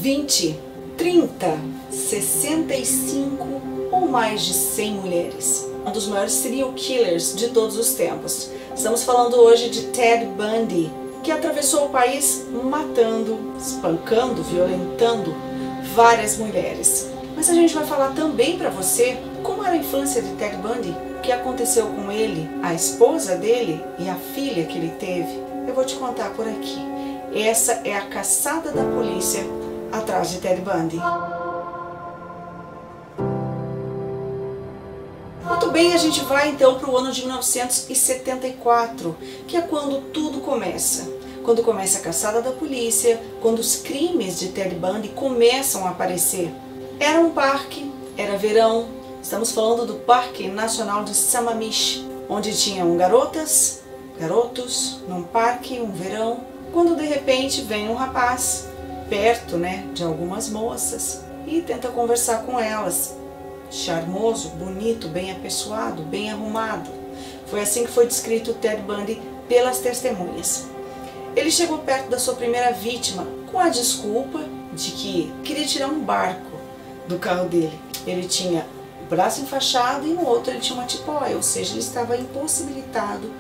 20, 30, 65 ou mais de 100 mulheres. Um dos maiores serial killers de todos os tempos. Estamos falando hoje de Ted Bundy, que atravessou o país matando, espancando, violentando várias mulheres. Mas a gente vai falar também para você como era a infância de Ted Bundy, o que aconteceu com ele, a esposa dele e a filha que ele teve. Eu vou te contar por aqui. Essa é a caçada da polícia atrás de Ted Bundy. Muito bem, a gente vai então para o ano de 1974, que é quando tudo começa. Quando começa a caçada da polícia, quando os crimes de Ted Bundy começam a aparecer. Era um parque, era verão, estamos falando do Parque Nacional de Sammamish, onde tinham garotos, num parque, um verão, quando de repente vem um rapaz, perto de algumas moças, e tenta conversar com elas. Charmoso, bonito, bem apessoado, bem arrumado. Foi assim que foi descrito Ted Bundy pelas testemunhas. Ele chegou perto da sua primeira vítima com a desculpa de que queria tirar um barco do carro dele. Ele tinha o braço enfaixado e no outro ele tinha uma tipóia, ou seja, ele estava impossibilitado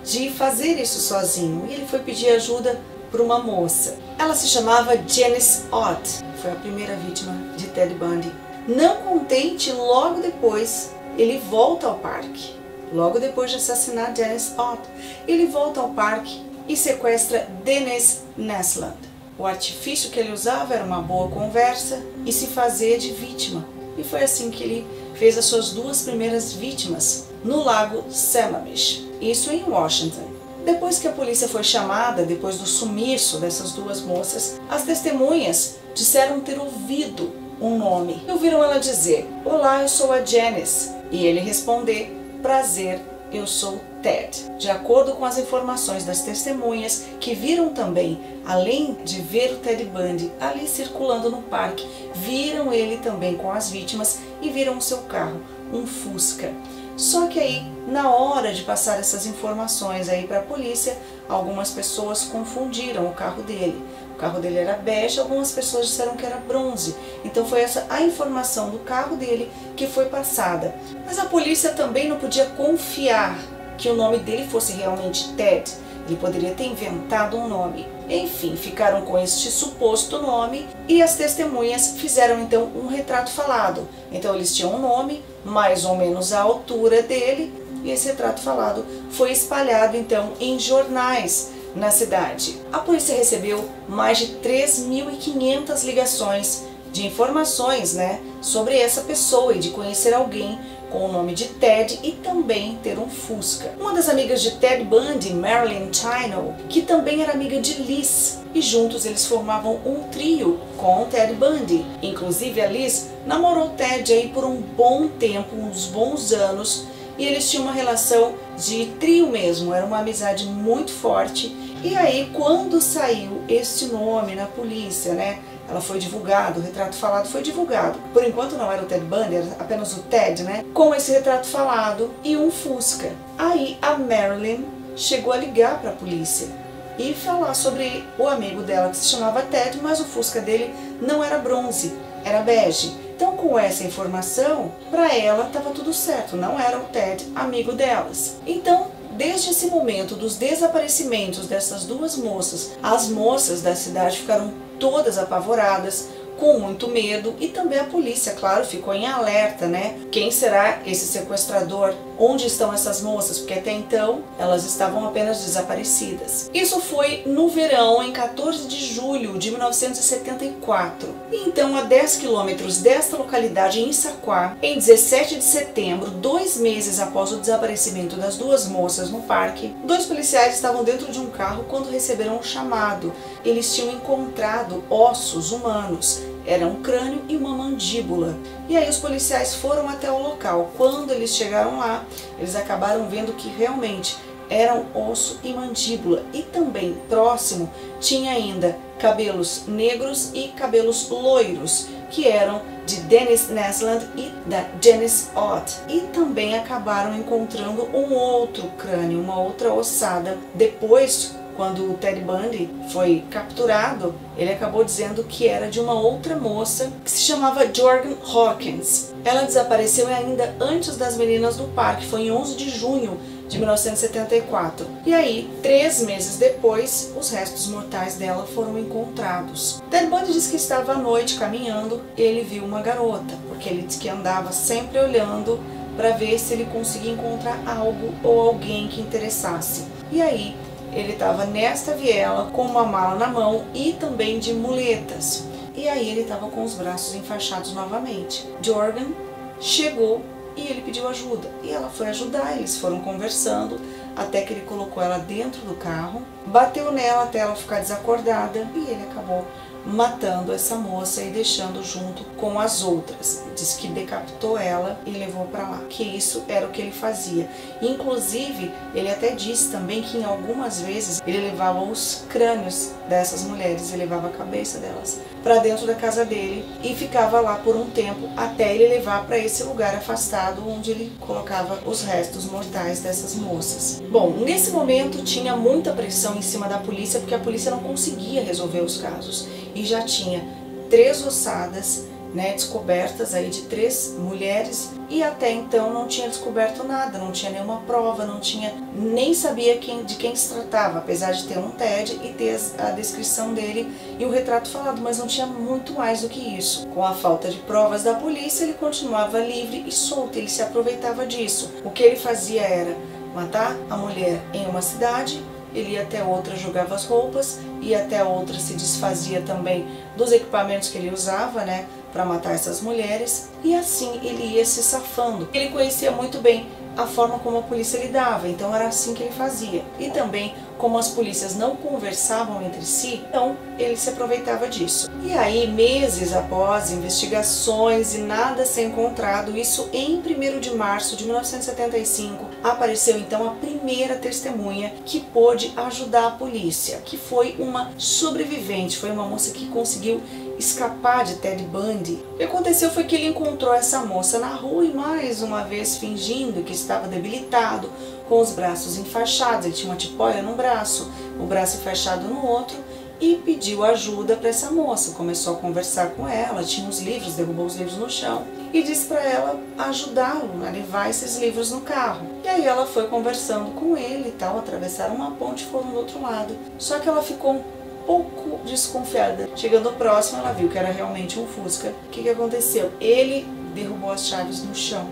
de fazer isso sozinho. E ele foi pedir ajuda para uma moça. Ela se chamava Janice Ott, foi a primeira vítima de Ted Bundy. Não contente, logo depois ele volta ao parque. Logo depois de assassinar Janice Ott, ele volta ao parque e sequestra Dennis Nesland. O artifício que ele usava era uma boa conversa e se fazer de vítima. E foi assim que ele fez as suas duas primeiras vítimas no lago Sammamish, isso em Washington. Depois que a polícia foi chamada, depois do sumiço dessas duas moças, as testemunhas disseram ter ouvido um nome. E ouviram ela dizer: "Olá, eu sou a Janice." E ele responder: "Prazer, eu sou Ted." De acordo com as informações das testemunhas, que viram também, além de ver o Ted Bundy ali circulando no parque, viram ele também com as vítimas e viram o seu carro, um Fusca. Só que aí, na hora de passar essas informações aí para a polícia, algumas pessoas confundiram o carro dele. O carro dele era bege, algumas pessoas disseram que era bronze. Então foi essa a informação do carro dele que foi passada. Mas a polícia também não podia confiar que o nome dele fosse realmente Ted. Ele poderia ter inventado um nome. Enfim, ficaram com este suposto nome e as testemunhas fizeram então um retrato falado. Então eles tinham um nome, mais ou menos a altura dele, e esse retrato falado foi espalhado então em jornais na cidade. A polícia recebeu mais de 3.500 ligações de informações sobre essa pessoa e de conhecer alguém com o nome de Ted e também ter um Fusca. Uma das amigas de Ted Bundy, Marilyn Chino, que também era amiga de Liz, e juntos eles formavam um trio com Ted Bundy. Inclusive a Liz namorou Ted aí por um bom tempo, uns bons anos, e eles tinham uma relação de trio mesmo, era uma amizade muito forte. E aí, quando saiu este nome na polícia, ela foi divulgada, o retrato falado foi divulgado. Por enquanto não era o Ted Bundy, era apenas o Ted, com esse retrato falado e um Fusca. Aí a Marilyn chegou a ligar para a polícia e falar sobre o amigo dela que se chamava Ted, mas o Fusca dele não era bronze, era bege. Então, com essa informação, para ela estava tudo certo, não era o Ted amigo delas. Então, desde esse momento dos desaparecimentos dessas duas moças, as moças da cidade ficaram todas apavoradas, com muito medo, e também a polícia, claro, ficou em alerta, Quem será esse sequestrador? Onde estão essas moças? Porque até então elas estavam apenas desaparecidas. Isso foi no verão, em 14 de julho de 1974. E então, a 10 quilômetros desta localidade, em Issaquah, em 17 de setembro, 2 meses após o desaparecimento das duas moças no parque, 2 policiais estavam dentro de um carro quando receberam um chamado. Eles tinham encontrado ossos humanos. Era um crânio e uma mandíbula. E aí os policiais foram até o local. Quando eles chegaram lá, eles acabaram vendo que realmente eram osso e mandíbula. E também próximo tinha ainda cabelos negros e cabelos loiros, que eram de Dennis Nesland e da Janice Ott. E também acabaram encontrando um outro crânio, uma outra ossada, depois quando o Ted Bundy foi capturado, ele acabou dizendo que era de uma outra moça que se chamava Jordan Hawkins. Ela desapareceu ainda antes das meninas do parque, foi em 11 de junho de 1974. E aí, 3 meses depois, os restos mortais dela foram encontrados. Ted Bundy disse que estava à noite caminhando e ele viu uma garota, porque ele disse que andava sempre olhando para ver se ele conseguia encontrar algo ou alguém que interessasse. E aí, ele estava nesta viela com uma mala na mão e também de muletas. E aí ele estava com os braços enfaixados novamente. Jordan chegou e ele pediu ajuda. E ela foi ajudar, eles foram conversando até que ele colocou ela dentro do carro, bateu nela até ela ficar desacordada e ele acabou matando essa moça e deixando junto com as outras. Diz que decapitou ela e levou para lá, que isso era o que ele fazia. Inclusive, ele até disse também que em algumas vezes ele levava os crânios dessas mulheres, ele levava a cabeça delas para dentro da casa dele e ficava lá por um tempo até ele levar para esse lugar afastado onde ele colocava os restos mortais dessas moças. Bom, nesse momento tinha muita pressão em cima da polícia porque a polícia não conseguia resolver os casos e já tinha 3 ossadas, né, descobertas aí de 3 mulheres e até então não tinha descoberto nada, não tinha nenhuma prova, não tinha, nem sabia de quem se tratava, apesar de ter um TED e ter a descrição dele e o retrato falado, mas não tinha muito mais do que isso. Com a falta de provas da polícia, ele continuava livre e solto, ele se aproveitava disso. O que ele fazia era matar a mulher em uma cidade, ele ia até outra, jogava as roupas, ia até outra, se desfazia também dos equipamentos que ele usava, né, para matar essas mulheres, e assim ele ia se safando. Ele conhecia muito bem a forma como a polícia lidava, então era assim que ele fazia. E também, como as polícias não conversavam entre si, então ele se aproveitava disso. E aí, meses após investigações e nada ser encontrado, isso em 1º de março de 1975, apareceu então a primeira testemunha que pôde ajudar a polícia, que foi uma sobrevivente, foi uma moça que conseguiu escapar de Ted Bundy. O que aconteceu foi que ele encontrou essa moça na rua e mais uma vez fingindo que estava debilitado, com os braços enfaixados, ele tinha uma tipóia num braço, o braço enfaixado no outro, e pediu ajuda para essa moça. Começou a conversar com ela, tinha uns livros, derrubou os livros no chão e disse para ela ajudá-lo a levar esses livros no carro. E aí ela foi conversando com ele e tal, atravessaram uma ponte e foram do outro lado. Só que ela ficou um pouco desconfiada. Chegando próximo, ela viu que era realmente um Fusca. O que aconteceu? Ele derrubou as chaves no chão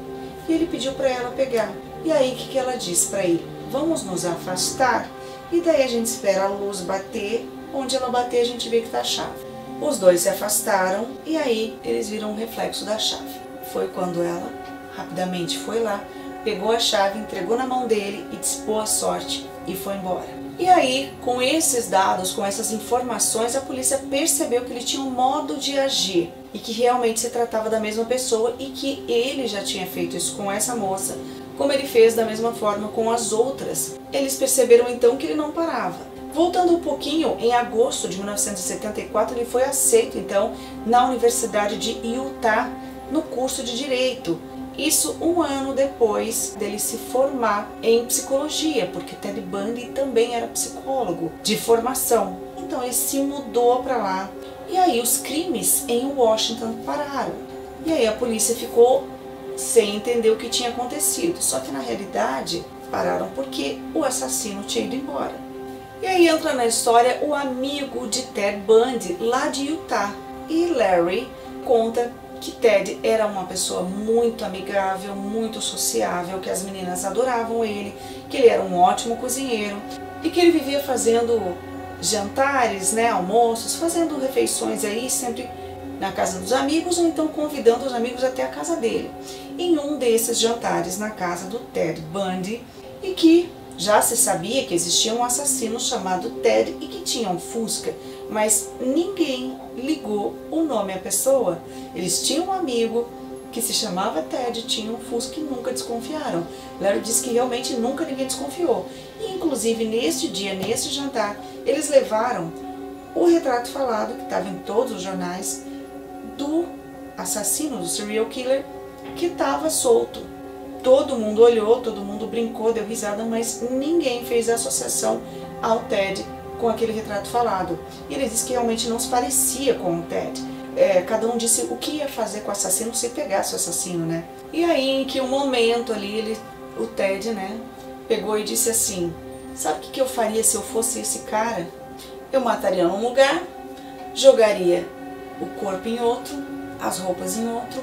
e ele pediu para ela pegar. E aí o que ela disse para ele? Vamos nos afastar e daí a gente espera a luz bater, onde ela bater a gente vê que tá a chave. Os dois se afastaram e aí eles viram um reflexo da chave. Foi quando ela rapidamente foi lá, pegou a chave, entregou na mão dele e disse boa sorte e foi embora. E aí, com esses dados, com essas informações, a polícia percebeu que ele tinha um modo de agir e que realmente se tratava da mesma pessoa e que ele já tinha feito isso com essa moça, como ele fez da mesma forma com as outras. Eles perceberam então que ele não parava. Voltando um pouquinho, em agosto de 1974, ele foi aceito então na Universidade de Utah no curso de Direito. Isso 1 ano depois dele se formar em psicologia, porque Ted Bundy também era psicólogo de formação. Então ele se mudou para lá e aí os crimes em Washington pararam. E aí a polícia ficou sem entender o que tinha acontecido. Só que na realidade pararam porque o assassino tinha ido embora. E aí entra na história o amigo de Ted Bundy lá de Utah. E Larry conta que Ted era uma pessoa muito amigável, muito sociável, que as meninas adoravam ele, que ele era um ótimo cozinheiro e que ele vivia fazendo jantares, né, almoços, fazendo refeições aí sempre na casa dos amigos ou então convidando os amigos até a casa dele. Em um desses jantares na casa do Ted Bundy, e que já se sabia que existia um assassino chamado Ted e que tinha um Fusca, mas ninguém ligou o nome à pessoa. Eles tinham um amigo que se chamava Ted, tinha um Fusca e nunca desconfiaram. Larry disse que realmente nunca ninguém desconfiou. E inclusive neste dia, nesse jantar, eles levaram o retrato falado, que estava em todos os jornais, do assassino, do serial killer, que estava solto. Todo mundo olhou, todo mundo brincou, deu risada, mas ninguém fez associação ao Ted com aquele retrato falado. E ele disse que realmente não se parecia com o Ted. Cada um disse o que ia fazer com o assassino se pegasse o assassino, né? E aí, em que um momento ali, o Ted, né, pegou e disse assim: sabe o que eu faria se eu fosse esse cara? Eu mataria num lugar, jogaria o corpo em outro, as roupas em outro,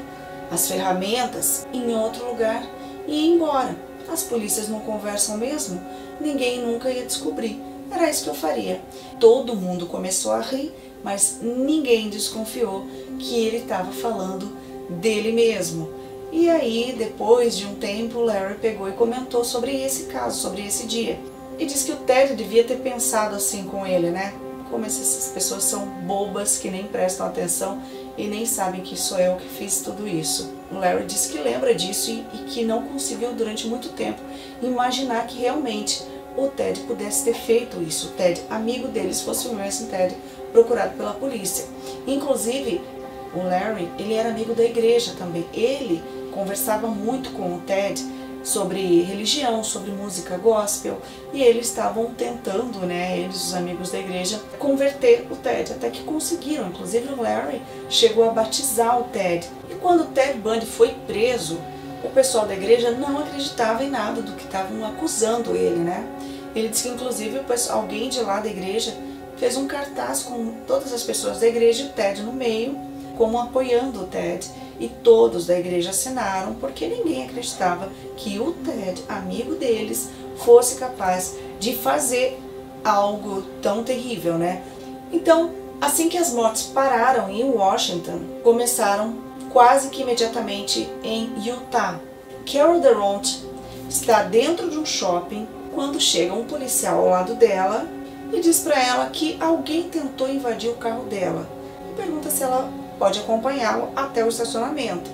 as ferramentas em outro lugar e ia embora. As polícias não conversam mesmo, ninguém nunca ia descobrir. Era isso que eu faria. Todo mundo começou a rir, mas ninguém desconfiou que ele estava falando dele mesmo. E aí, depois de um tempo, Larry pegou e comentou sobre esse caso, sobre esse dia. E disse que o Ted devia ter pensado assim com ele, né? Como essas pessoas são bobas, que nem prestam atenção e nem sabem que sou eu que fiz tudo isso. O Larry disse que lembra disso e que não conseguiu durante muito tempo imaginar que realmente o Ted pudesse ter feito isso. O Ted, amigo deles, fosse o mesmo Ted procurado pela polícia. Inclusive, o Larry, ele era amigo da igreja também. Ele conversava muito com o Ted sobre religião, sobre música gospel, e eles estavam tentando, né, eles, os amigos da igreja, converter o Ted, até que conseguiram. Inclusive o Larry chegou a batizar o Ted. E quando o Ted Bundy foi preso, o pessoal da igreja não acreditava em nada do que estavam acusando ele, né? Ele disse que inclusive alguém de lá da igreja fez um cartaz com todas as pessoas da igreja e o Ted no meio, como apoiando o Ted. E todos da igreja assinaram, porque ninguém acreditava que o Ted, amigo deles, fosse capaz de fazer algo tão terrível, né? Então, assim que as mortes pararam em Washington, começaram quase que imediatamente em Utah. Carol Durant está dentro de um shopping quando chega um policial ao lado dela e diz para ela que alguém tentou invadir o carro dela e pergunta se ela pode acompanhá-lo até o estacionamento.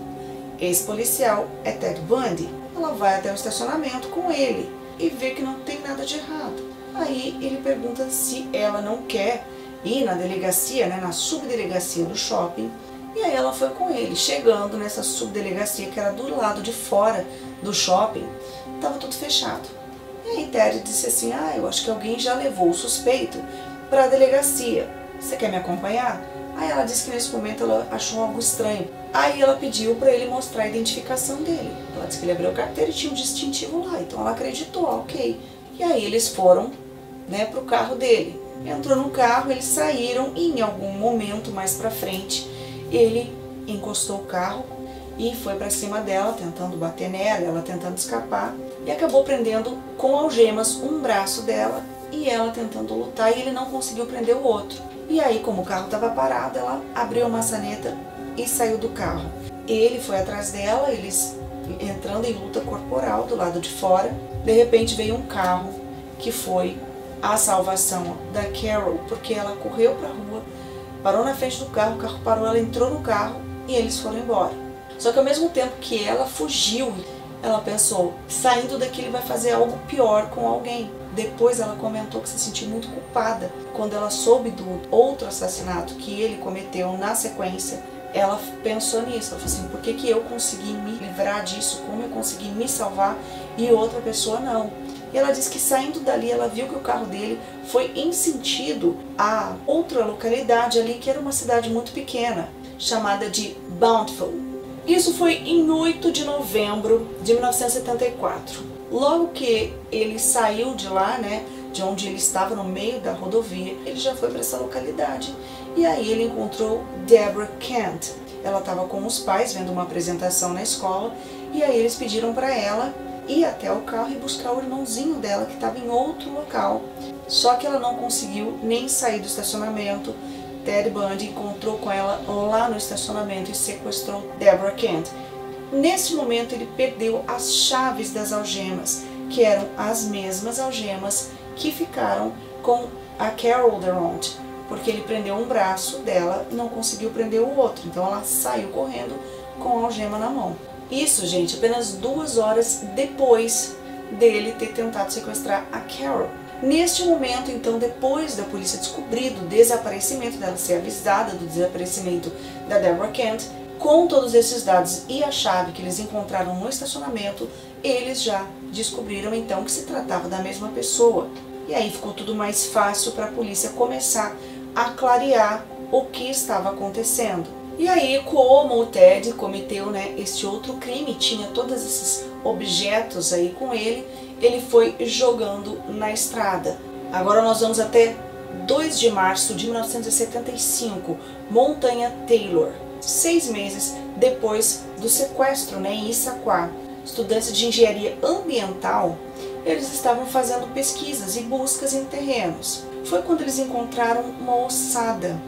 Esse policial é Ted Bundy. Ela vai até o estacionamento com ele e vê que não tem nada de errado. Aí ele pergunta se ela não quer ir na delegacia, né, na subdelegacia do shopping. E aí ela foi com ele. Chegando nessa subdelegacia, que era do lado de fora do shopping, estava tudo fechado. E aí Ted disse assim: eu acho que alguém já levou o suspeito para a delegacia. Você quer me acompanhar? Aí ela disse que nesse momento ela achou algo estranho. Aí ela pediu para ele mostrar a identificação dele. Ela disse que ele abriu a carteira e tinha um distintivo lá. Então ela acreditou, ok. E aí eles foram, né, para o carro dele. Entrou no carro, eles saíram e em algum momento mais para frente ele encostou o carro e foi para cima dela, tentando bater nela, ela tentando escapar. E acabou prendendo com algemas um braço dela e ela tentando lutar e ele não conseguiu prender o outro. E aí, como o carro estava parado, ela abriu a maçaneta e saiu do carro. Ele foi atrás dela, eles entrando em luta corporal do lado de fora. De repente veio um carro que foi a salvação da Carol, porque ela correu para a rua, parou na frente do carro, o carro parou, ela entrou no carro e eles foram embora. Só que ao mesmo tempo que ela fugiu, ela pensou, saindo daqui ele vai fazer algo pior com alguém. Depois ela comentou que se sentiu muito culpada quando ela soube do outro assassinato que ele cometeu na sequência. Ela pensou nisso, ela falou assim: por que eu consegui me livrar disso, como eu consegui me salvar e outra pessoa não? E ela disse que saindo dali ela viu que o carro dele foi em sentido a outra localidade ali, que era uma cidade muito pequena, chamada de Bountiful. Isso foi em 8 de novembro de 1974. Logo que ele saiu de lá, né, de onde ele estava no meio da rodovia, ele já foi para essa localidade. E aí ele encontrou Deborah Kent. Ela estava com os pais vendo uma apresentação na escola e aí eles pediram para ela ir até o carro e buscar o irmãozinho dela que estava em outro local. Só que ela não conseguiu nem sair do estacionamento. Ted Bundy encontrou com ela lá no estacionamento e sequestrou Deborah Kent. Nesse momento ele perdeu as chaves das algemas, que eram as mesmas algemas que ficaram com a Carol Durant, porque ele prendeu um braço dela e não conseguiu prender o outro. Então ela saiu correndo com a algema na mão. Isso, gente, apenas 2 horas depois dele ter tentado sequestrar a Carol. Neste momento, então, depois da polícia descobrir o desaparecimento dela, ser avisada do desaparecimento da Deborah Kent, com todos esses dados e a chave que eles encontraram no estacionamento, eles já descobriram então que se tratava da mesma pessoa. E aí ficou tudo mais fácil para a polícia começar a clarear o que estava acontecendo. E aí, como o Ted cometeu, né, esse outro crime, tinha todos esses objetos aí com ele, ele foi jogando na estrada. Agora nós vamos até 2 de março de 1975, Montanha Taylor, 6 meses depois do sequestro, né, em Issaquah. Estudantes de engenharia ambiental, eles estavam fazendo pesquisas e buscas em terrenos. Foi quando eles encontraram uma ossada.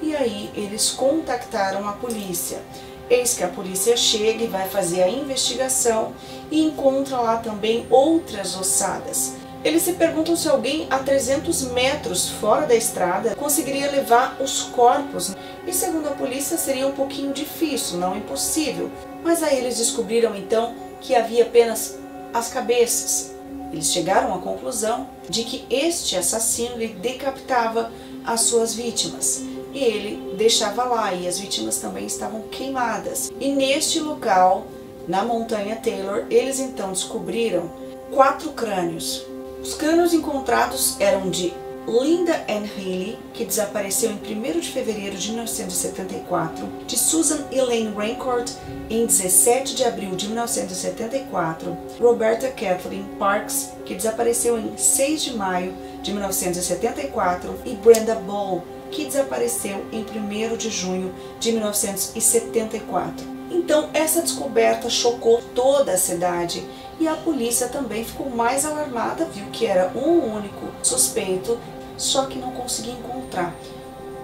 E aí eles contactaram a polícia. Eis que a polícia chega e vai fazer a investigação e encontra lá também outras ossadas. Eles se perguntam se alguém a 300 metros fora da estrada conseguiria levar os corpos. E segundo a polícia seria um pouquinho difícil, não impossível. Mas aí eles descobriram então que havia apenas as cabeças. Eles chegaram à conclusão de que este assassino lhe decapitava as suas vítimas. E ele deixava lá, e as vítimas também estavam queimadas. E neste local, na Montanha Taylor, eles então descobriram 4 crânios. Os crânios encontrados eram de Linda Ann Healy, que desapareceu em 1º de fevereiro de 1974, de Susan Elaine Rancourt, em 17 de abril de 1974, Roberta Kathleen Parks, que desapareceu em 6 de maio de 1974, e Brenda Ball, que desapareceu em 1º de junho de 1974. Então, essa descoberta chocou toda a cidade e a polícia também ficou mais alarmada, viu que era um único suspeito, só que não conseguia encontrar.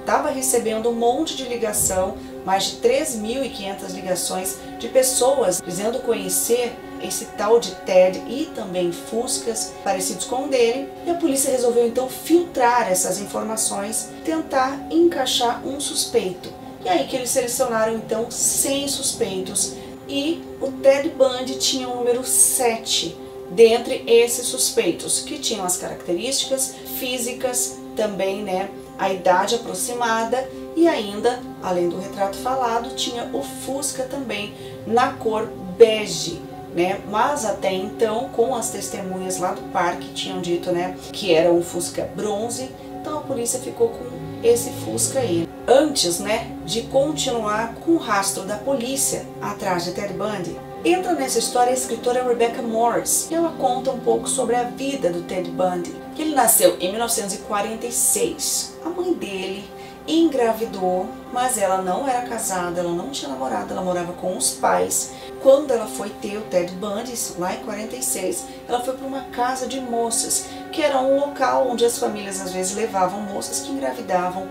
Estava recebendo um monte de ligação, mais de 3.500 ligações de pessoas dizendo conhecer esse tal de Ted e também fuscas parecidos com o dele, e a polícia resolveu então filtrar essas informações, tentar encaixar um suspeito. E aí que eles selecionaram então 100 suspeitos e o Ted Bundy tinha o número 7 dentre esses suspeitos, que tinham as características físicas, também, né, a idade aproximada e ainda, além do retrato falado, tinha o Fusca também na cor bege, né? Mas até então, com as testemunhas lá do parque tinham dito, né, que era um Fusca bronze, então a polícia ficou com esse Fusca aí. Antes, né, de continuar com o rastro da polícia atrás de Ted Bundy, entra nessa história a escritora Rebecca Morris, e ela conta um pouco sobre a vida do Ted Bundy, que ele nasceu em 1946. A mãe dele engravidou, mas ela não era casada, ela não tinha namorado, ela morava com os pais. Quando ela foi ter o Ted Bundy, lá em 46, ela foi para uma casa de moças, que era um local onde as famílias às vezes levavam moças que engravidavam,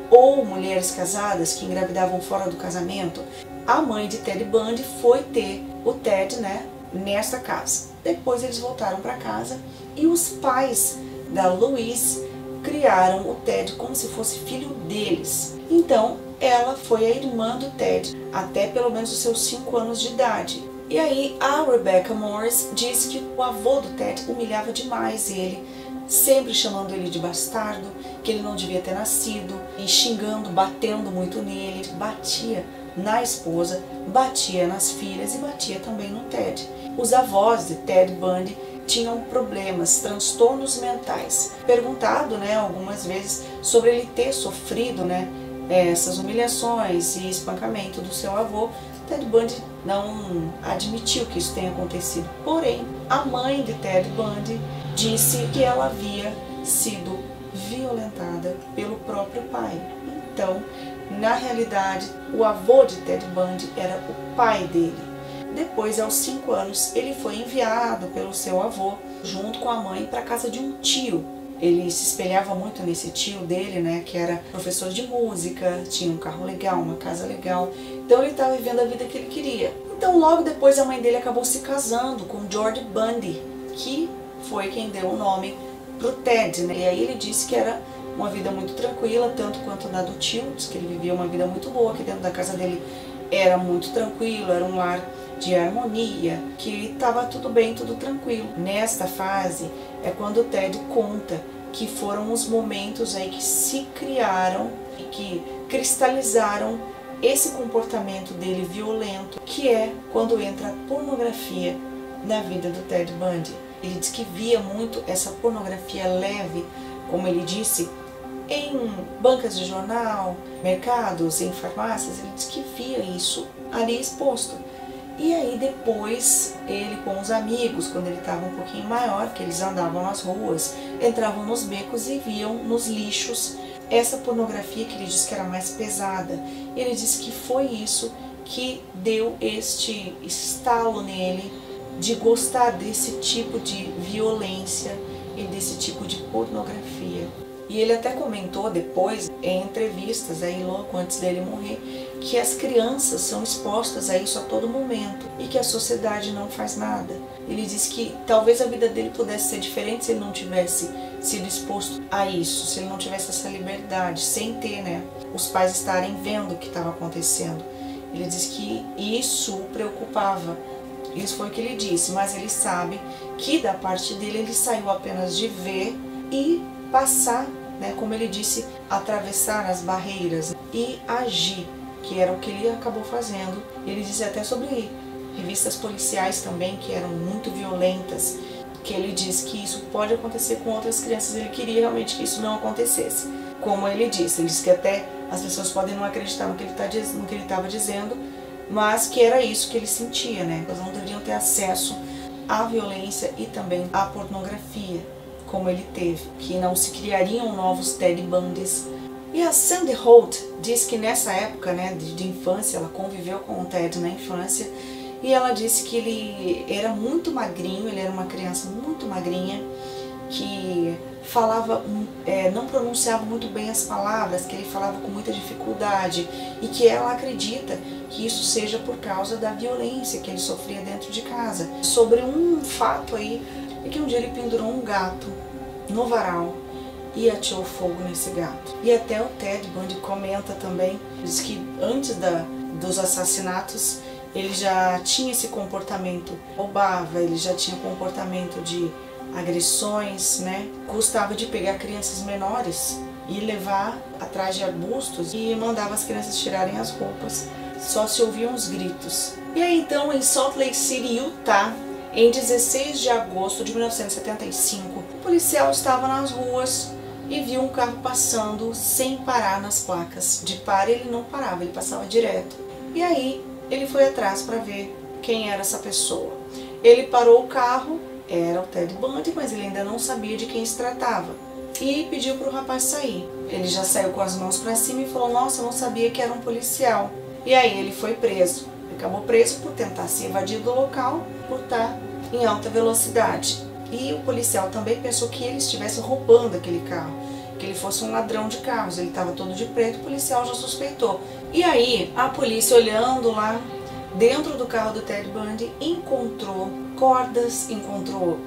ou mulheres casadas que engravidavam fora do casamento. A mãe de Ted Bundy foi ter o Ted, né, nessa casa. Depois eles voltaram para casa e os pais da Louise criaram o Ted como se fosse filho deles. Então ela foi a irmã do Ted até pelo menos os seus 5 anos de idade. E aí a Rebecca Morris disse que o avô do Ted humilhava demais ele, sempre chamando ele de bastardo, que ele não devia ter nascido, e xingando, batendo muito nele, batia na esposa, batia nas filhas e batia também no Ted. Os avós de Ted Bundy tinham problemas, transtornos mentais. Perguntado, né, algumas vezes sobre ele ter sofrido, né, essas humilhações e espancamento do seu avô, Ted Bundy não admitiu que isso tenha acontecido. Porém, a mãe de Ted Bundy disse que ela havia sido violentada pelo próprio pai. Então, na realidade, o avô de Ted Bundy era o pai dele. Depois, aos 5 anos, ele foi enviado pelo seu avô, junto com a mãe, para a casa de um tio. Ele se espelhava muito nesse tio dele, né, que era professor de música, tinha um carro legal, uma casa legal. Então ele estava vivendo a vida que ele queria. Então logo depois a mãe dele acabou se casando com George Bundy, que foi quem deu o nome pro Ted, né? E aí ele disse que era uma vida muito tranquila, tanto quanto a do tio, disse que ele vivia uma vida muito boa, que dentro da casa dele era muito tranquilo, era um lar de harmonia, que estava tudo bem, tudo tranquilo. Nesta fase é quando o Ted conta que foram os momentos aí que se criaram e que cristalizaram esse comportamento dele violento, que é quando entra a pornografia na vida do Ted Bundy. Ele diz que via muito essa pornografia leve, como ele disse, em bancas de jornal, mercados, em farmácias. Ele diz que via isso ali exposto. E aí depois, ele com os amigos, quando ele estava um pouquinho maior, que eles andavam nas ruas, entravam nos becos e viam nos lixos essa pornografia que ele disse que era mais pesada. Ele disse que foi isso que deu este estalo nele de gostar desse tipo de violência e desse tipo de pornografia. E ele até comentou depois, em entrevistas, aí logo antes dele morrer, que as crianças são expostas a isso a todo momento e que a sociedade não faz nada. Ele disse que talvez a vida dele pudesse ser diferente se ele não tivesse sido exposto a isso, se ele não tivesse essa liberdade, sem ter, né, os pais estarem vendo o que estava acontecendo. Ele disse que isso o preocupava. Isso foi o que ele disse, mas ele sabe que da parte dele ele saiu apenas de ver e passar, né, como ele disse, atravessar as barreiras e agir, que era o que ele acabou fazendo. Ele disse até sobre revistas policiais também, que eram muito violentas, que ele diz que isso pode acontecer com outras crianças. Ele queria realmente que isso não acontecesse. Como ele disse que até as pessoas podem não acreditar no que ele estava dizendo, mas que era isso que ele sentia, né? Elas não deveriam ter acesso à violência e também à pornografia, como ele teve, que não se criariam novos Ted Bundys. E a Sandy Holt diz que nessa época, né, de infância, ela conviveu com o Ted na infância, e ela disse que ele era muito magrinho, ele era uma criança muito magrinha, que falava, não pronunciava muito bem as palavras, que ele falava com muita dificuldade, e que ela acredita que isso seja por causa da violência que ele sofria dentro de casa. Sobre um fato aí, é que um dia ele pendurou um gato no varal e atirou fogo nesse gato. E até o Ted Bundy comenta também, diz que antes dos assassinatos ele já tinha esse comportamento, roubava, ele já tinha comportamento de agressões, né? Gostava de pegar crianças menores e levar atrás de arbustos e mandava as crianças tirarem as roupas. Só se ouviam os gritos. E aí então, em Salt Lake City, Utah, em 16 de agosto de 1975, o policial estava nas ruas e viu um carro passando sem parar nas placas. De par ele não parava, ele passava direto. E aí ele foi atrás para ver quem era essa pessoa. Ele parou o carro, era o Ted Bundy, mas ele ainda não sabia de quem se tratava. E pediu para o rapaz sair. Ele já saiu com as mãos para cima e falou: nossa, eu não sabia que era um policial. E aí ele foi preso. Ele acabou preso por tentar se evadir do local, por estar em alta velocidade. E o policial também pensou que ele estivesse roubando aquele carro, que ele fosse um ladrão de carros. Ele estava todo de preto, o policial já suspeitou. E aí a polícia, olhando lá dentro do carro do Ted Bundy, encontrou cordas, encontrou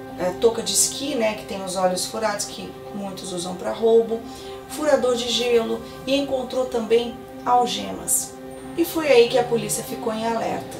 touca de esqui, né, que tem os olhos furados, que muitos usam para roubo, furador de gelo, e encontrou também algemas. E foi aí que a polícia ficou em alerta,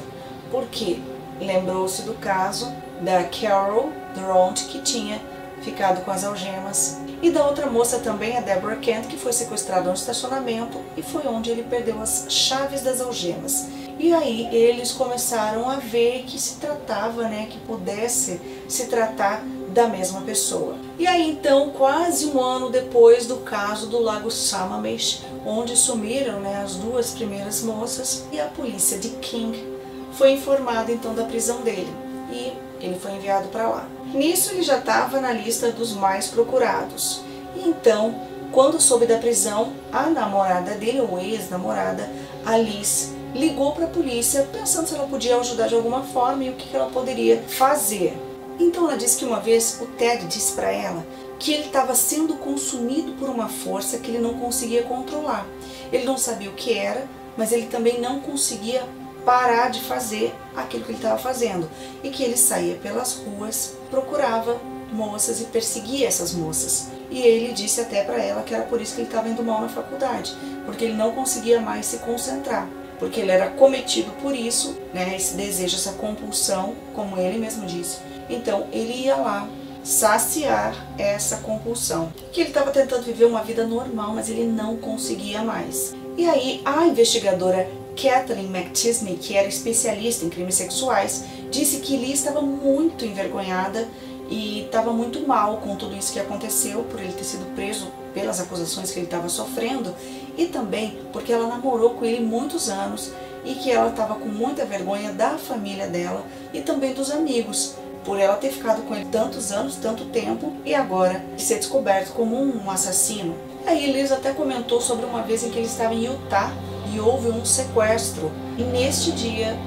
porque lembrou-se do caso da Carol Durant, que tinha ficado com as algemas, e da outra moça também, a Deborah Kent, que foi sequestrada no estacionamento e foi onde ele perdeu as chaves das algemas. E aí eles começaram a ver que se tratava, né, que pudesse se tratar da mesma pessoa. E aí então, quase um ano depois do caso do Lago Sammamish, onde sumiram, né, as duas primeiras moças, e a polícia de King foi informada então da prisão dele e ele foi enviado para lá. Nisso ele já estava na lista dos mais procurados. E então, quando soube da prisão, a namorada dele, ou ex-namorada, a Liz, ligou para a polícia pensando se ela podia ajudar de alguma forma e o que ela poderia fazer. Então ela disse que uma vez o Ted disse para ela que ele estava sendo consumido por uma força que ele não conseguia controlar. Ele não sabia o que era, mas ele também não conseguia parar de fazer aquilo que ele estava fazendo. E que ele saía pelas ruas, procurava moças e perseguia essas moças. E ele disse até para ela que era por isso que ele estava indo mal na faculdade, porque ele não conseguia mais se concentrar. Porque ele era cometido por isso, né, esse desejo, essa compulsão, como ele mesmo disse. Então ele ia lá saciar essa compulsão. Que ele estava tentando viver uma vida normal, mas ele não conseguia mais. E aí a investigadora Kathleen McChesney, que era especialista em crimes sexuais, disse que Lee estava muito envergonhada e estava muito mal com tudo isso que aconteceu, por ele ter sido preso pelas acusações que ele estava sofrendo, e também porque ela namorou com ele muitos anos e que ela estava com muita vergonha da família dela e também dos amigos, por ela ter ficado com ele tantos anos, tanto tempo, e agora ser descoberto como um assassino. Aí Liz até comentou sobre uma vez em que ele estava em Utah e houve um sequestro, e neste dia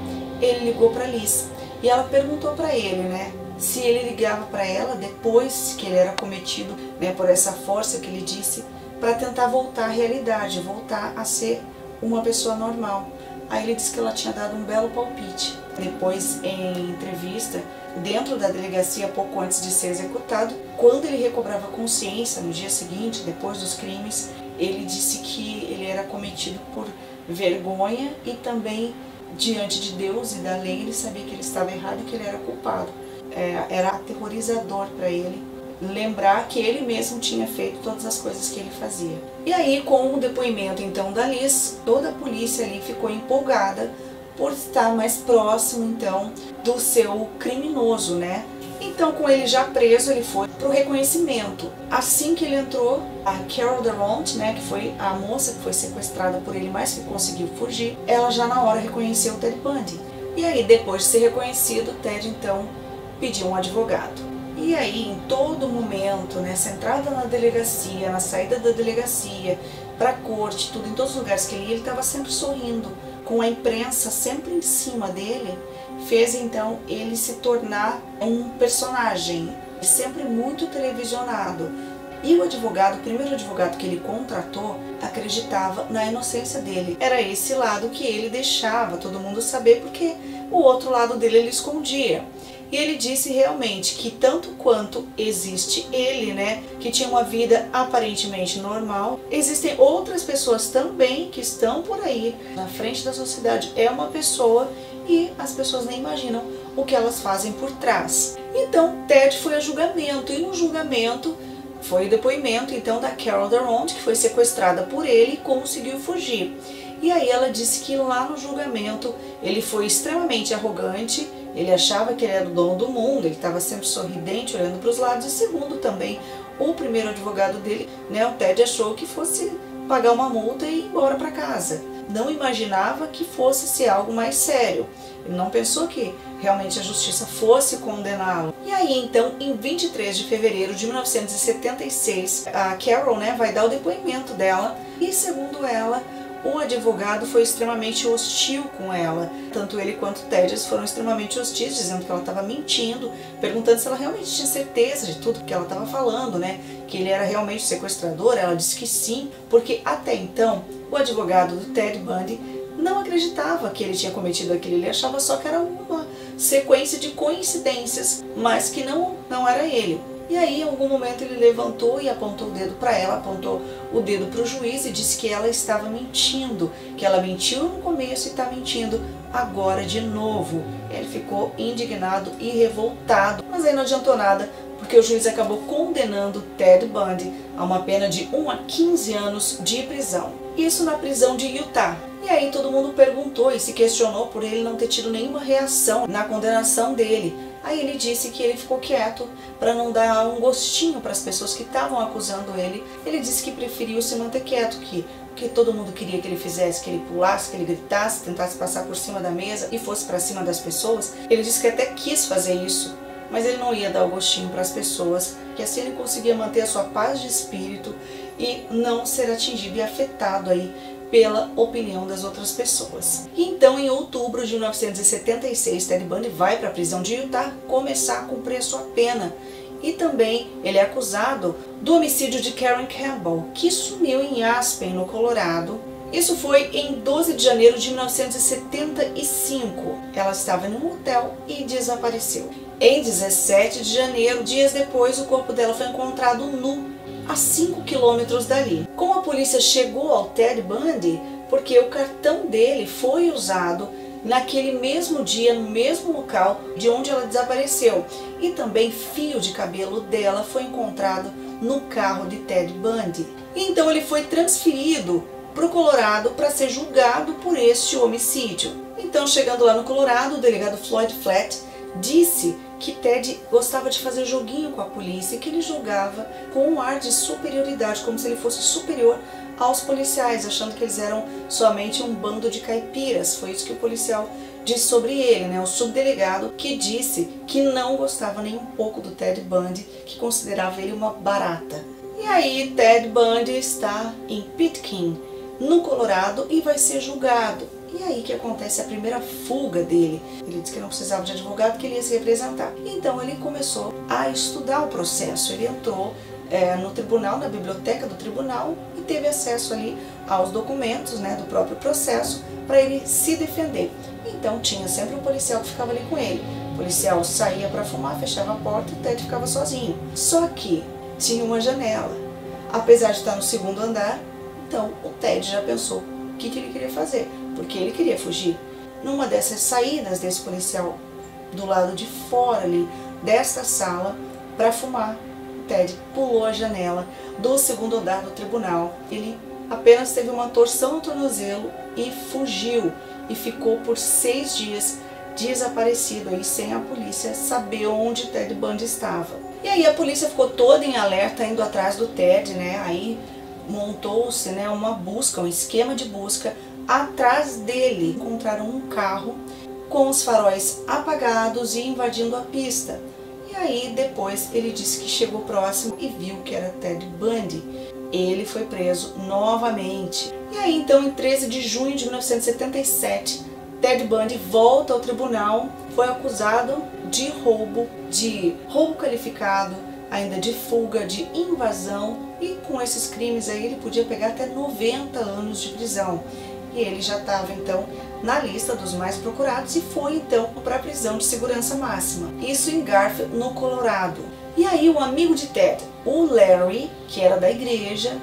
ele ligou para Liz e ela perguntou para ele, né, se ele ligava para ela depois que ele era cometido, né, por essa força que ele disse, para tentar voltar à realidade, voltar a ser uma pessoa normal. Aí ele disse que ela tinha dado um belo palpite. Depois, em entrevista, dentro da delegacia, pouco antes de ser executado, quando ele recobrava consciência no dia seguinte, depois dos crimes, ele disse que ele era cometido por vergonha e também diante de Deus e da lei ele sabia que ele estava errado e que ele era culpado. Era aterrorizador para ele lembrar que ele mesmo tinha feito todas as coisas que ele fazia. E aí, com o depoimento então da Liz, toda a polícia ali ficou empolgada por estar mais próximo então do seu criminoso, né? Então, com ele já preso, ele foi para o reconhecimento. Assim que ele entrou, a Carol Durant, né, que foi a moça que foi sequestrada por ele, mas que conseguiu fugir, ela já na hora reconheceu o Ted Bundy. E aí, depois de ser reconhecido, o Ted então pediu um advogado. E aí, em todo momento, nessa entrada na delegacia, na saída da delegacia, para a corte, tudo, em todos os lugares que ele ia, ele estava sempre sorrindo, com a imprensa sempre em cima dele, fez então ele se tornar um personagem, sempre muito televisionado. E o advogado, o primeiro advogado que ele contratou, acreditava na inocência dele. Era esse lado que ele deixava todo mundo saber, porque o outro lado dele ele escondia. E ele disse realmente que tanto quanto existe ele, né, que tinha uma vida aparentemente normal, existem outras pessoas também que estão por aí, na frente da sociedade. É uma pessoa e as pessoas nem imaginam o que elas fazem por trás. Então, Ted foi a julgamento, e no julgamento foi o depoimento então da Carol Durant, que foi sequestrada por ele e conseguiu fugir. E aí ela disse que lá no julgamento ele foi extremamente arrogante, ele achava que ele era o dono do mundo, ele estava sempre sorridente, olhando para os lados, e segundo também o primeiro advogado dele, né, o Ted achou que fosse pagar uma multa e ir embora para casa. Não imaginava que fosse ser algo mais sério. Ele não pensou que realmente a justiça fosse condená-lo. E aí então, em 23 de fevereiro de 1976, a Carol, né, vai dar o depoimento dela e, segundo ela, o advogado foi extremamente hostil com ela. Tanto ele quanto o Ted foram extremamente hostis, dizendo que ela estava mentindo, perguntando se ela realmente tinha certeza de tudo que ela estava falando, né? Que ele era realmente sequestrador. Ela disse que sim, porque até então o advogado do Ted Bundy não acreditava que ele tinha cometido aquilo. Ele achava só que era uma sequência de coincidências, mas que não era ele. E aí, em algum momento, ele levantou e apontou o dedo para ela, apontou o dedo para o juiz e disse que ela estava mentindo, que ela mentiu no começo e está mentindo agora de novo. Ele ficou indignado e revoltado, mas aí não adiantou nada, porque o juiz acabou condenando Ted Bundy a uma pena de 1 a 15 anos de prisão. Isso na prisão de Utah. E aí todo mundo perguntou e se questionou por ele não ter tido nenhuma reação na condenação dele. Aí ele disse que ele ficou quieto para não dar um gostinho para as pessoas que estavam acusando ele. Ele disse que preferiu se manter quieto, que todo mundo queria que ele fizesse, que ele pulasse, que ele gritasse, tentasse passar por cima da mesa e fosse para cima das pessoas. Ele disse que até quis fazer isso, mas ele não ia dar o gostinho para as pessoas, que assim ele conseguia manter a sua paz de espírito e não ser atingido e afetado aí pela opinião das outras pessoas. Então, em outubro de 1976, Ted Bundy vai para a prisão de Utah começar a cumprir a sua pena. E também ele é acusado do homicídio de Karen Campbell, que sumiu em Aspen, no Colorado. Isso foi em 12 de janeiro de 1975. Ela estava em um hotel e desapareceu. Em 17 de janeiro, dias depois, o corpo dela foi encontrado nu a 5 quilômetros dali. Como a polícia chegou ao Ted Bundy? Porque o cartão dele foi usado naquele mesmo dia, no mesmo local de onde ela desapareceu. E também fio de cabelo dela foi encontrado no carro de Ted Bundy. Então ele foi transferido para o Colorado para ser julgado por este homicídio. Então, chegando lá no Colorado, o delegado Floyd Flatt disse que Ted gostava de fazer joguinho com a polícia e que ele jogava com um ar de superioridade, como se ele fosse superior aos policiais, achando que eles eram somente um bando de caipiras. Foi isso que o policial disse sobre ele, né? O subdelegado, que disse que não gostava nem um pouco do Ted Bundy, que considerava ele uma barata. E aí Ted Bundy está em Pitkin, no Colorado, e vai ser julgado. E aí que acontece a primeira fuga dele. Ele disse que não precisava de advogado, que ele ia se representar. Então ele começou a estudar o processo. Ele entrou no tribunal, na biblioteca do tribunal, e teve acesso ali aos documentos, né, do próprio processo, para ele se defender. Então tinha sempre um policial que ficava ali com ele. O policial saía para fumar, fechava a porta e o Ted ficava sozinho. Só que tinha uma janela. Apesar de estar no segundo andar, então o Ted já pensou o que ele queria fazer, porque ele queria fugir. Numa dessas saídas desse policial do lado de fora ali desta sala para fumar, o Ted pulou a janela do segundo andar do tribunal. Ele apenas teve uma torção no tornozelo e fugiu, e ficou por 6 dias desaparecido aí, sem a polícia saber onde Ted Bundy estava. E aí a polícia ficou toda em alerta, indo atrás do Ted, né? Aí montou-se, né, uma busca, um esquema de busca atrás dele. Encontraram um carro com os faróis apagados e invadindo a pista. E aí depois ele disse que chegou próximo e viu que era Ted Bundy. Ele foi preso novamente. E aí então, em 13 de junho de 1977, Ted Bundy volta ao tribunal. Foi acusado de roubo qualificado, ainda de fuga, de invasão, e com esses crimes aí ele podia pegar até 90 anos de prisão. E ele já estava então na lista dos mais procurados e foi então para a prisão de segurança máxima. Isso em Garfield, no Colorado. E aí um amigo de Ted, o Larry, que era da igreja,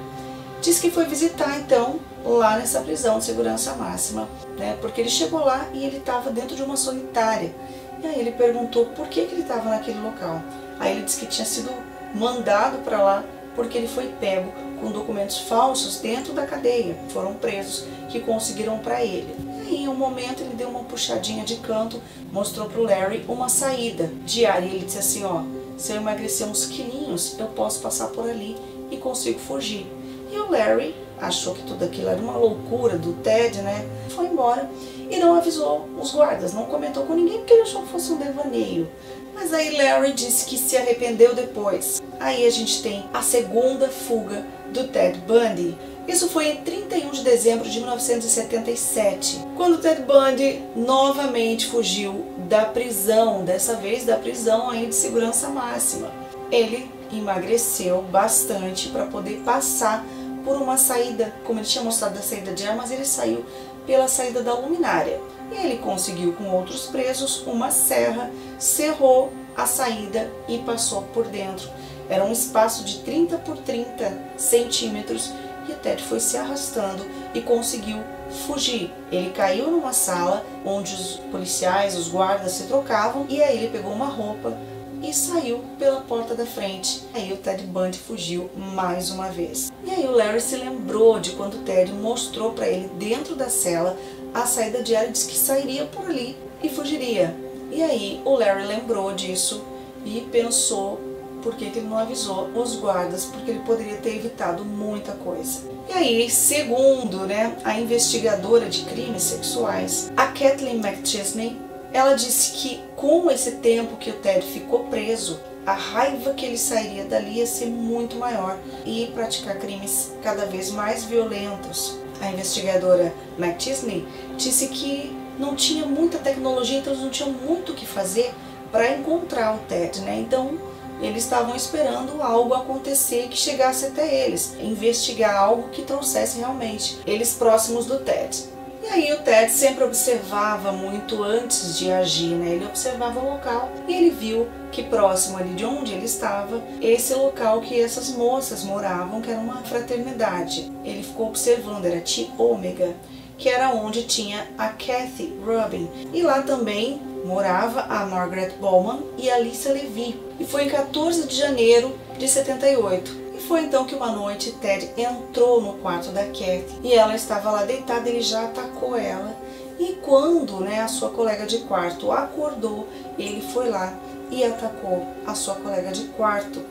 disse que foi visitar então lá nessa prisão de segurança máxima, né? Porque ele chegou lá e ele estava dentro de uma solitária. E aí ele perguntou por que ele estava naquele local. Aí ele disse que tinha sido mandado para lá porque ele foi pego com documentos falsos dentro da cadeia. Foram presos que conseguiram para ele. E aí, em um momento, ele deu uma puxadinha de canto, mostrou para o Larry uma saída diária. E ele disse assim, ó, se eu emagrecer uns quilinhos, eu posso passar por ali e consigo fugir. E o Larry achou que tudo aquilo era uma loucura do Ted, né? Foi embora e não avisou os guardas, não comentou com ninguém porque ele achou que fosse um devaneio. Mas aí Larry disse que se arrependeu depois. Aí a gente tem a segunda fuga do Ted Bundy. Isso foi em 31 de dezembro de 1977, quando Ted Bundy novamente fugiu da prisão, dessa vez da prisão aí de segurança máxima. Ele emagreceu bastante para poder passar por uma saída, como ele tinha mostrado da saída de ar, mas ele saiu pela saída da luminária. E ele conseguiu com outros presos uma serra, cerrou a saída e passou por dentro. Era um espaço de 30 por 30 centímetros e o Ted foi se arrastando e conseguiu fugir. Ele caiu numa sala onde os policiais, os guardas se trocavam, e aí ele pegou uma roupa e saiu pela porta da frente. Aí o Ted Bundy fugiu mais uma vez. E aí o Larry se lembrou de quando o Ted mostrou para ele dentro da cela a saída de ar e disse que sairia por ali e fugiria. E aí o Larry lembrou disso e pensou por que ele não avisou os guardas, porque ele poderia ter evitado muita coisa. E aí, segundo, né, a investigadora de crimes sexuais, a Kathleen McChesney, ela disse que com esse tempo que o Ted ficou preso, a raiva que ele sairia dali ia ser muito maior e ia praticar crimes cada vez mais violentos. A investigadora McChesney disse que não tinha muita tecnologia, então eles não tinham muito o que fazer para encontrar o Ted, né? Então eles estavam esperando algo acontecer que chegasse até eles, investigar algo que trouxesse realmente eles próximos do Ted. E aí o Ted sempre observava muito antes de agir, né? Ele observava o local e ele viu que próximo ali de onde ele estava, esse local que essas moças moravam, que era uma fraternidade. Ele ficou observando, era Chi Omega, que era onde tinha a Kathy Rubin. E lá também morava a Margaret Bowman e a Alicia Levy. E foi em 14 de janeiro de 78. E foi então que uma noite Ted entrou no quarto da Kathy e ela estava lá deitada. Ele já atacou ela E quando, né, a sua colega de quarto acordou, ele foi lá e atacou a sua colega de quarto.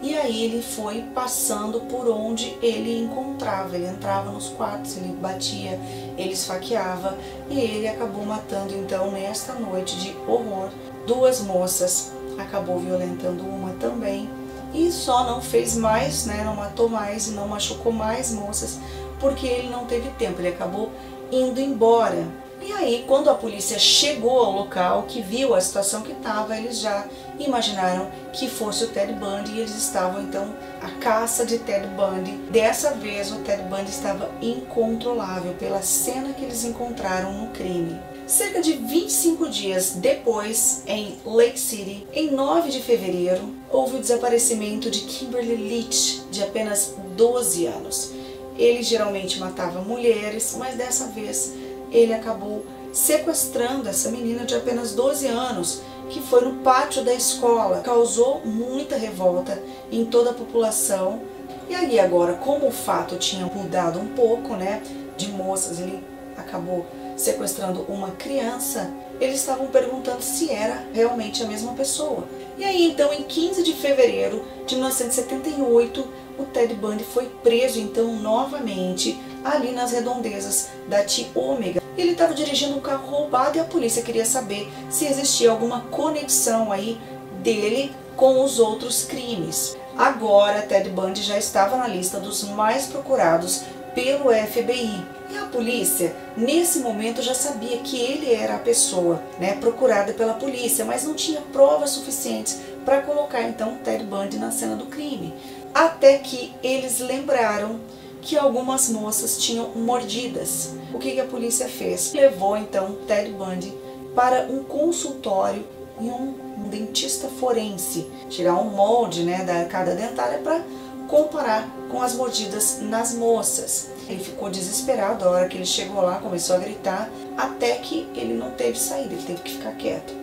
E aí ele foi passando por onde ele encontrava, ele entrava nos quartos, ele batia, ele esfaqueava e ele acabou matando então nesta noite de horror 2 moças, acabou violentando uma também e só não fez mais, né, não matou mais e não machucou mais moças porque ele não teve tempo, ele acabou indo embora. E aí, quando a polícia chegou ao local, que viu a situação que estava, eles já imaginaram que fosse o Ted Bundy e eles estavam, então, à caça de Ted Bundy. Dessa vez, o Ted Bundy estava incontrolável pela cena que eles encontraram no crime. Cerca de 25 dias depois, em Lake City, em 9 de fevereiro, houve o desaparecimento de Kimberly Leach, de apenas 12 anos. Ele geralmente matava mulheres, mas dessa vez ele acabou sequestrando essa menina de apenas 12 anos, que foi no pátio da escola. Causou muita revolta em toda a população. E aí agora, como o fato tinha mudado um pouco, né, de moças, ele acabou sequestrando uma criança, eles estavam perguntando se era realmente a mesma pessoa. E aí então, em 15 de fevereiro de 1978, o Ted Bundy foi preso então novamente ali nas redondezas da T-Ômega. Ele estava dirigindo um carro roubado e a polícia queria saber se existia alguma conexão aí dele com os outros crimes. Agora, Ted Bundy já estava na lista dos mais procurados pelo FBI. E a polícia, nesse momento, já sabia que ele era a pessoa, né, procurada pela polícia, mas não tinha provas suficientes para colocar então Ted Bundy na cena do crime. Até que eles lembraram que algumas moças tinham mordidas. O que a polícia fez? Levou então Ted Bundy para um consultório e um dentista forense, tirar um molde, né, da arcada dentária para comparar com as mordidas nas moças. Ele ficou desesperado a hora que ele chegou lá, começou a gritar, até que ele não teve saída, ele teve que ficar quieto.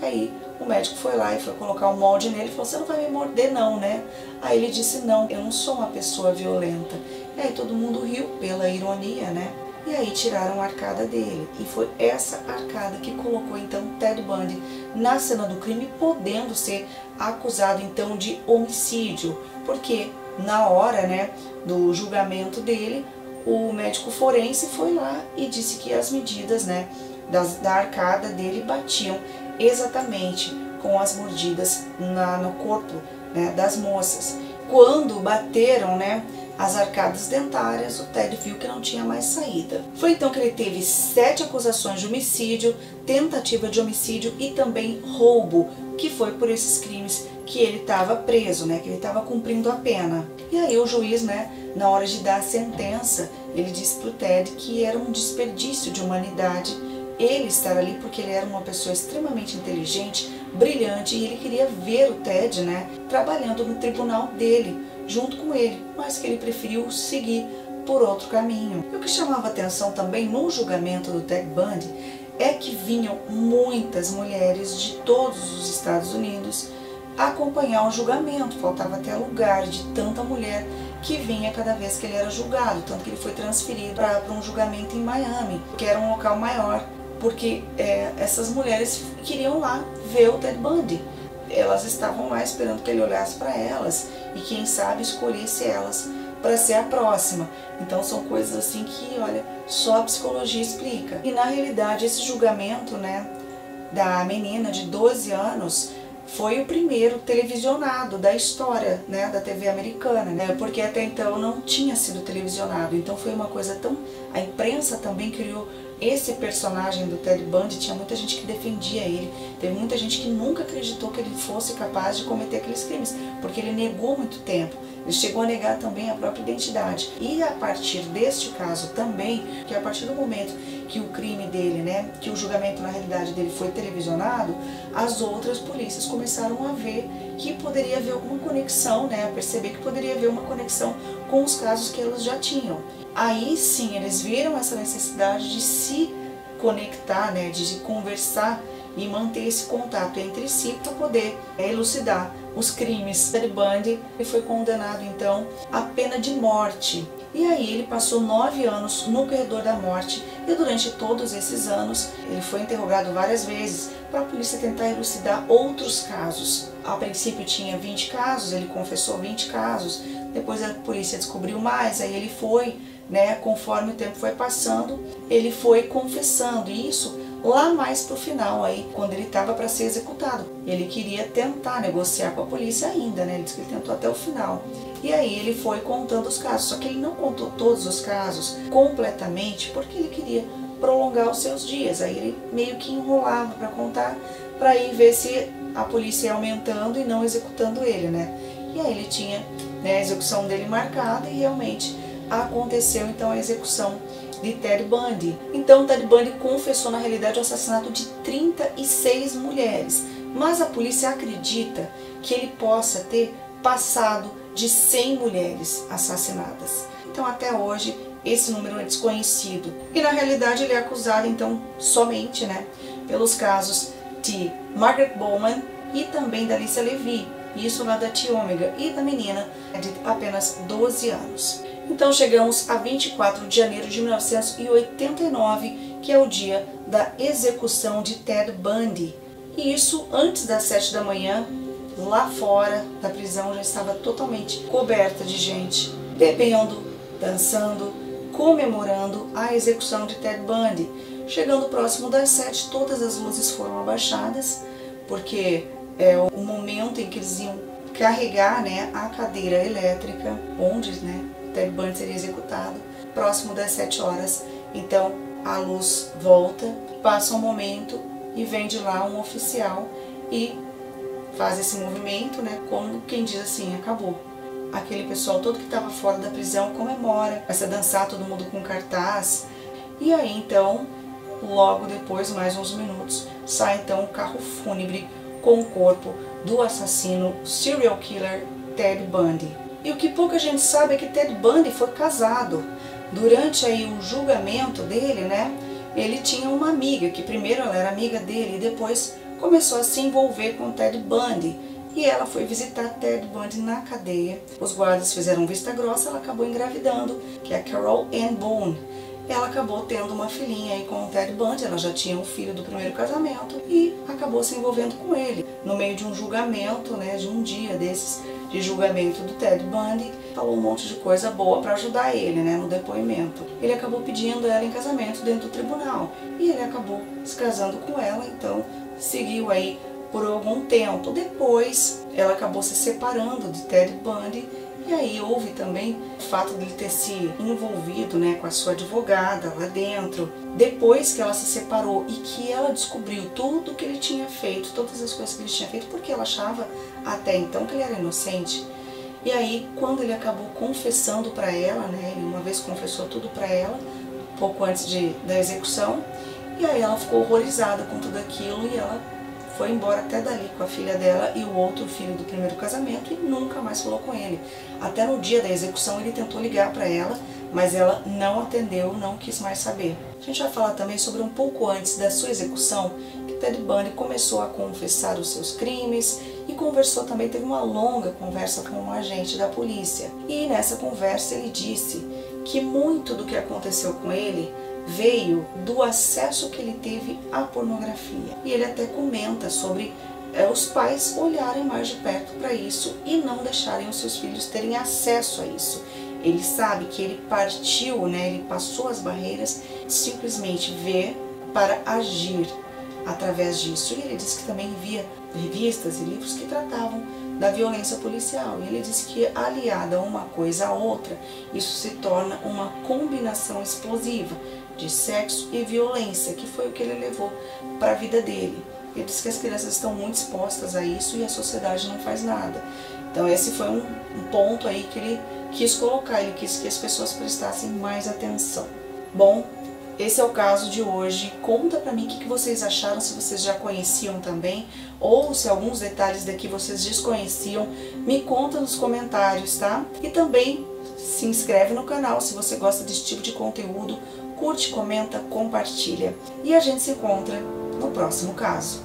Aí o médico foi lá e foi colocar o molde nele e falou: "Você não vai me morder não, né?" Aí ele disse: "Não, eu não sou uma pessoa violenta." E aí todo mundo riu pela ironia, né? E aí tiraram a arcada dele. E foi essa arcada que colocou então Ted Bundy na cena do crime, podendo ser acusado então de homicídio. Porque na hora, né, do julgamento dele, o médico forense foi lá e disse que as medidas, né, da arcada dele batiam exatamente com as mordidas no corpo, né, das moças. Quando bateram, né, as arcadas dentárias, o Ted viu que não tinha mais saída. Foi então que ele teve 7 acusações de homicídio, tentativa de homicídio e também roubo, que foi por esses crimes que ele estava preso, né, que ele estava cumprindo a pena. E aí o juiz, né, na hora de dar a sentença, ele disse para o Ted que era um desperdício de humanidade ele estar ali, porque ele era uma pessoa extremamente inteligente, brilhante, e ele queria ver o Ted, né, trabalhando no tribunal dele, junto com ele, mas que ele preferiu seguir por outro caminho. E o que chamava atenção também no julgamento do Ted Bundy é que vinham muitas mulheres de todos os Estados Unidos acompanhar o julgamento. Faltava até lugar de tanta mulher que vinha cada vez que ele era julgado, tanto que ele foi transferido para um julgamento em Miami, que era um local maior, porque essas mulheres queriam lá ver o Ted Bundy. Elas estavam lá esperando que ele olhasse para elas e quem sabe escolhesse elas para ser a próxima. Então são coisas assim que, olha, só a psicologia explica. E na realidade esse julgamento, né, da menina de 12 anos foi o primeiro televisionado da história, né, da TV americana, né, porque até então não tinha sido televisionado. Então foi uma coisa tão... A imprensa também criou esse personagem do Ted Bundy, tinha muita gente que defendia ele, teve muita gente que nunca acreditou que ele fosse capaz de cometer aqueles crimes, porque ele negou muito tempo, ele chegou a negar também a própria identidade. E a partir deste caso também, que a partir do momento que o crime dele, né, que o julgamento na realidade dele foi televisionado, as outras polícias começaram a ver que poderia haver alguma conexão, né, a perceber que poderia haver uma conexão com os casos que elas já tinham. Aí sim, eles viram essa necessidade de se conectar, né, de conversar e manter esse contato entre si para poder elucidar os crimes. Ted Bundy foi condenado então à pena de morte. E aí ele passou 9 anos no corredor da morte e durante todos esses anos ele foi interrogado várias vezes para a polícia tentar elucidar outros casos. A princípio tinha 20 casos, ele confessou 20 casos, depois a polícia descobriu mais, aí ele foi, né, conforme o tempo foi passando, ele foi confessando, e isso lá mais pro final, aí, quando ele estava para ser executado. Ele queria tentar negociar com a polícia ainda, né? Ele disse que ele tentou até o final. E aí ele foi contando os casos, só que ele não contou todos os casos completamente, porque ele queria prolongar os seus dias. Aí ele meio que enrolava para contar, para ir ver se a polícia ia aumentando e não executando ele, né? E aí ele tinha, né, a execução dele marcada e realmente aconteceu então a execução de Ted Bundy. Então Ted Bundy confessou na realidade o assassinato de 36 mulheres, mas a polícia acredita que ele possa ter passado de 100 mulheres assassinadas. Então até hoje esse número é desconhecido. E na realidade ele é acusado então somente, né, pelos casos de Margaret Bowman e também da Alicia Levy, isso lá da T Omega, e da menina de apenas 12 anos. Então chegamos a 24 de janeiro de 1989, que é o dia da execução de Ted Bundy. E isso antes das 7 da manhã, lá fora da prisão já estava totalmente coberta de gente, bebendo, dançando, comemorando a execução de Ted Bundy. Chegando próximo das 7, todas as luzes foram abaixadas, porque é o momento em que eles iam carregar, né, a cadeira elétrica, onde, né, Ted Bundy seria executado, próximo das 7 horas. Então a luz volta, passa um momento e vem de lá um oficial e faz esse movimento, né, como quem diz assim, acabou. Aquele pessoal todo que estava fora da prisão comemora, começa a dançar, todo mundo com cartaz. E aí então, logo depois, mais uns minutos, sai então um carro fúnebre com o corpo do assassino serial killer Ted Bundy. E o que pouca gente sabe é que Ted Bundy foi casado. Durante aí o julgamento dele, né, ele tinha uma amiga, que primeiro ela era amiga dele e depois começou a se envolver com Ted Bundy. E ela foi visitar Ted Bundy na cadeia. Os guardas fizeram vista grossa, ela acabou engravidando, que é a Carol Ann Bone. Ela acabou tendo uma filhinha aí com o Ted Bundy, ela já tinha um filho do primeiro casamento e acabou se envolvendo com ele. No meio de um julgamento, né, de um dia desses de julgamento do Ted Bundy, falou um monte de coisa boa para ajudar ele, né, no depoimento. Ele acabou pedindo ela em casamento dentro do tribunal e ele acabou se casando com ela, então seguiu aí por algum tempo. Depois ela acabou se separando de Ted Bundy. E aí houve também o fato de ele ter se envolvido, né, com a sua advogada lá dentro. Depois que ela se separou e que ela descobriu tudo que ele tinha feito, todas as coisas que ele tinha feito, porque ela achava até então que ele era inocente. E aí quando ele acabou confessando para ela, né, ele uma vez confessou tudo para ela, pouco antes da execução, e aí ela ficou horrorizada com tudo aquilo e ela foi embora até dali com a filha dela e o outro filho do primeiro casamento e nunca mais falou com ele. Até no dia da execução ele tentou ligar para ela, mas ela não atendeu, não quis mais saber. A gente vai falar também sobre um pouco antes da sua execução, que Ted Bundy começou a confessar os seus crimes e conversou também, teve uma longa conversa com um agente da polícia. E nessa conversa ele disse que muito do que aconteceu com ele veio do acesso que ele teve à pornografia. E ele até comenta sobre os pais olharem mais de perto para isso e não deixarem os seus filhos terem acesso a isso. Ele sabe que ele partiu, né, ele passou as barreiras de simplesmente ver para agir através disso. E ele disse que também via revistas e livros que tratavam da violência policial. E ele disse que aliada uma coisa à outra, isso se torna uma combinação explosiva de sexo e violência, que foi o que ele levou para a vida dele. Ele disse que as crianças estão muito expostas a isso e a sociedade não faz nada. Então esse foi um ponto aí que ele quis colocar, ele quis que as pessoas prestassem mais atenção. Bom, esse é o caso de hoje. Conta pra mim o que vocês acharam, se vocês já conheciam também, ou se alguns detalhes daqui vocês desconheciam. Me conta nos comentários, tá? E também se inscreve no canal se você gosta desse tipo de conteúdo, curte, comenta, compartilha. E a gente se encontra no próximo caso.